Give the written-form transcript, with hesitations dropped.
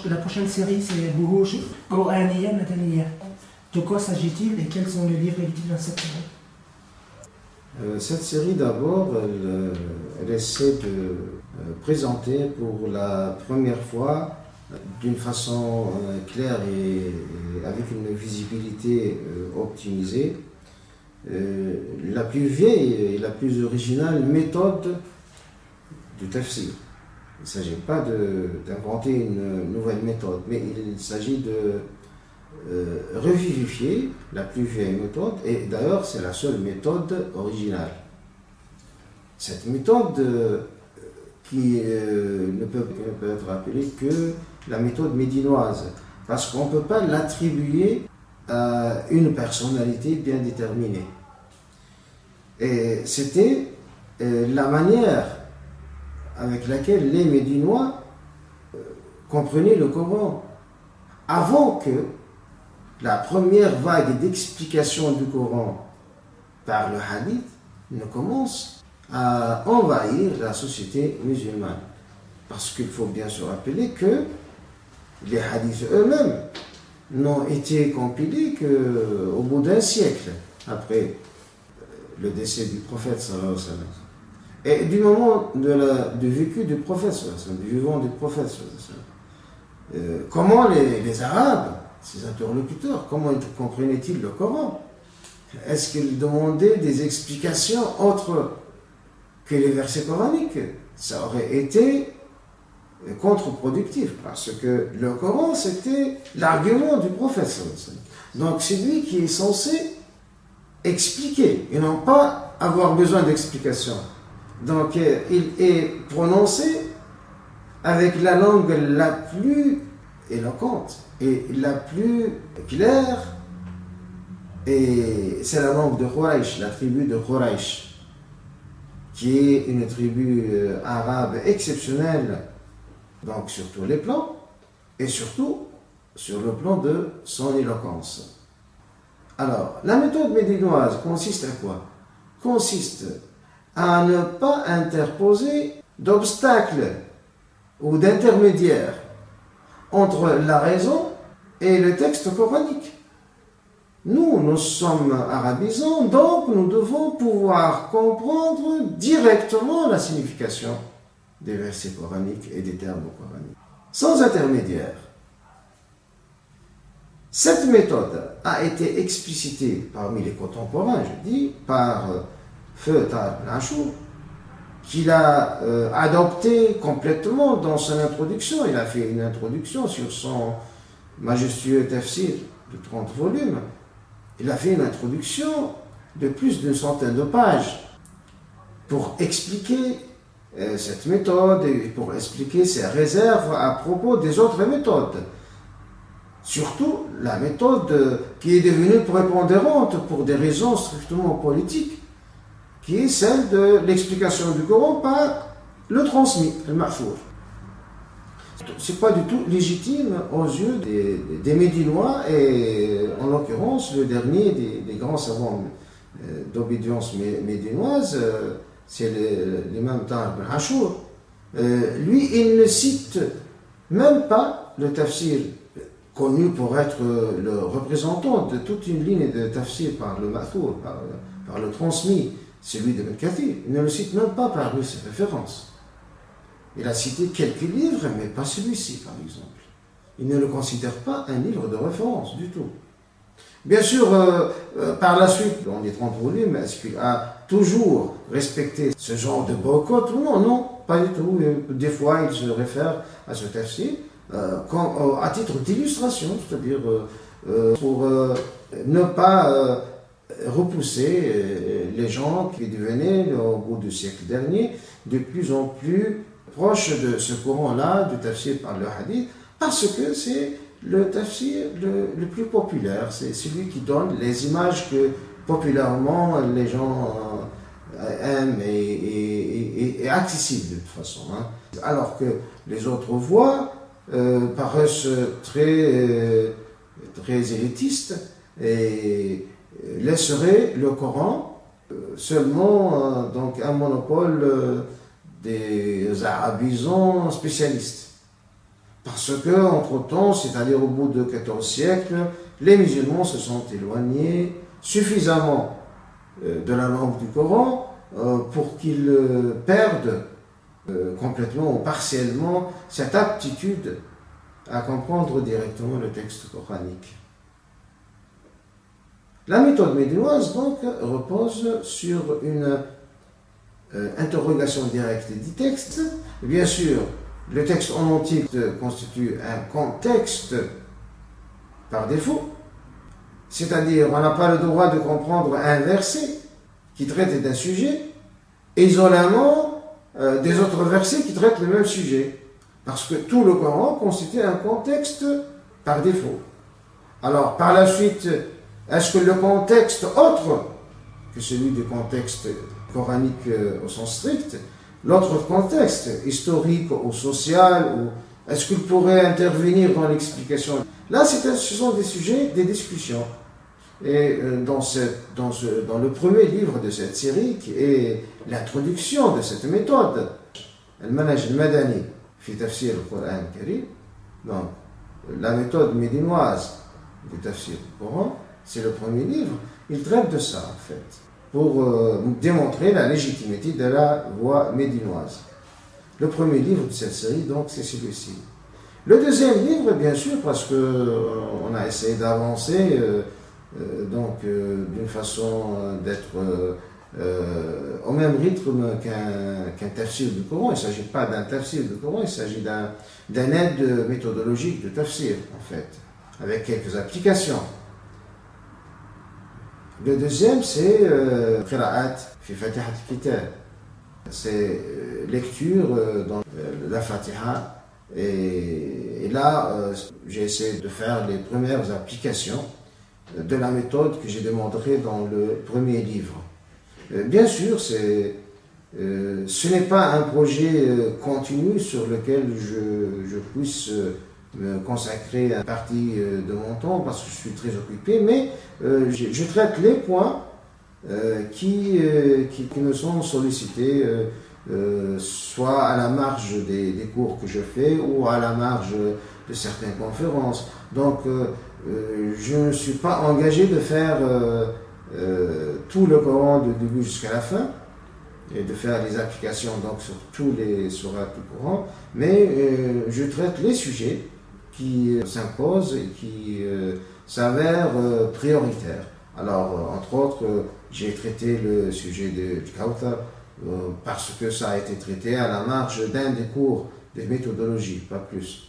La prochaine série, c'est Buhush Qur'aniyya Madaniyya. De quoi s'agit-il et quels sont les livres éligibles dans cette série? Cette série, d'abord, elle essaie de présenter pour la première fois, d'une façon claire et avec une visibilité optimisée, la plus vieille et la plus originale méthode du tafsir. Il ne s'agit pas d'inventer une nouvelle méthode, mais il s'agit de revivifier la plus vieille méthode, et d'ailleurs c'est la seule méthode originale. Cette méthode qui ne peut être appelée que la méthode médinoise, parce qu'on ne peut pas l'attribuer à une personnalité bien déterminée. Et c'était la manière avec laquelle les Médinois comprenaient le Coran avant que la première vague d'explication du Coran par le hadith ne commence à envahir la société musulmane. Parce qu'il faut bien se rappeler que les hadiths eux-mêmes n'ont été compilés qu'au bout d'un siècle après le décès du prophète sallallahu alayhi wa sallam. Et du moment du vécu du prophète sallallahu alayhi wa sallam, du vivant du prophète sallallahu alayhi wa sallam, comment les Arabes, ces interlocuteurs, comment comprenaient-ils le Coran? Est-ce qu'ils demandaient des explications autres que les versets coraniques? Ça aurait été contre-productif, parce que le Coran, c'était l'argument du prophète sallallahu alayhi wa sallam. Donc c'est lui qui est censé expliquer, et non pas avoir besoin d'explications. Donc il est prononcé avec la langue la plus éloquente et la plus claire, et c'est la langue de Quraysh, la tribu de Quraysh, qui est une tribu arabe exceptionnelle, donc sur tous les plans, et surtout sur le plan de son éloquence. Alors, la méthode médinoise consiste à quoi? Consiste à ne pas interposer d'obstacles ou d'intermédiaires entre la raison et le texte coranique. Nous sommes arabisants, donc nous devons pouvoir comprendre directement la signification des versets coraniques et des termes coraniques, sans intermédiaire. Cette méthode a été explicitée parmi les contemporains, je dis, par Feu Tahar ibn Ashur, qu'il a adopté complètement dans son introduction. Il a fait une introduction sur son majestueux tafsir de 30 volumes. Il a fait une introduction de plus d'une centaine de pages pour expliquer cette méthode et pour expliquer ses réserves à propos des autres méthodes. Surtout la méthode qui est devenue prépondérante pour des raisons strictement politiques, qui est celle de l'explication du Coran par le transmis, le ma'four. C'est pas du tout légitime aux yeux des Médinois, et en l'occurrence le dernier des grands savants d'obédience médinoise, c'est l'imam Tahar ibn Ashur. Lui, il ne cite même pas le tafsir connu pour être le représentant de toute une ligne de tafsir par le ma'four, par le transmis, celui de Ibn Kathir. Il ne le cite même pas parmi ses références. Il a cité quelques livres, mais pas celui-ci, par exemple. Il ne le considère pas un livre de référence du tout. Bien sûr, par la suite, dans les 30 volumes, est-ce qu'il a toujours respecté ce genre de boycott? Non, non, pas du tout. Des fois, il se réfère à ce tafsir à titre d'illustration, c'est-à-dire pour ne pas repousser les gens qui devenaient, au bout du siècle dernier, de plus en plus proches de ce courant-là, du tafsir par le hadith, parce que c'est le tafsir le plus populaire, c'est celui qui donne les images que populairement les gens aiment et accessibles de toute façon. Alors que les autres voies paraissent très élitistes et laisseraient le Coran seulement donc un monopole des arabisants spécialistes. Parce que, entre-temps, c'est-à-dire au bout de 14 siècles, les musulmans se sont éloignés suffisamment de la langue du Coran pour qu'ils perdent complètement ou partiellement cette aptitude à comprendre directement le texte coranique. La méthode médinoise, donc, repose sur une interrogation directe du texte. Bien sûr, le texte en entier constitue un contexte par défaut, c'est-à-dire on n'a pas le droit de comprendre un verset qui traite d'un sujet isolément des autres versets qui traitent le même sujet, parce que tout le Coran constitue un contexte par défaut. Alors, par la suite, est-ce que le contexte autre que celui du contexte coranique au sens strict, l'autre contexte historique ou social, ou est-ce qu'il pourrait intervenir dans l'explication? Là, ce sont des sujets, des discussions. Et dans le premier livre de cette série, qui est l'introduction de cette méthode, Al-Manhaj al-Madani fi Tafsir al-Qur'an al-Karim, donc la méthode médinoise du Tafsir du Coran, c'est le premier livre, il traite de ça en fait, pour démontrer la légitimité de la voie médinoise. Le premier livre de cette série, donc, c'est celui-ci. Le deuxième livre, bien sûr, parce qu'on a essayé d'avancer d'une façon d'être au même rythme qu'un tafsir du Coran. Il ne s'agit pas d'un tafsir du Coran, il s'agit d'un aide méthodologique de tafsir, en fait, avec quelques applications. Le deuxième, c'est Qira'at fi Fatihat al-Kitab. C'est lecture dans la Fatiha. Et là, j'ai essayé de faire les premières applications de la méthode que j'ai démontrée dans le premier livre. Bien sûr, ce n'est pas un projet continu sur lequel je puisse me consacrer une partie de mon temps parce que je suis très occupé, mais je traite les points qui me sont sollicités, soit à la marge des cours que je fais ou à la marge de certaines conférences. Donc, je ne suis pas engagé de faire tout le Coran du début jusqu'à la fin et de faire les applications donc, sur tous les sourates du Coran, mais je traite les sujets qui s'imposent et qui s'avèrent prioritaires. Alors, entre autres, j'ai traité le sujet du Kawthar parce que ça a été traité à la marge d'un des cours de méthodologie, pas plus.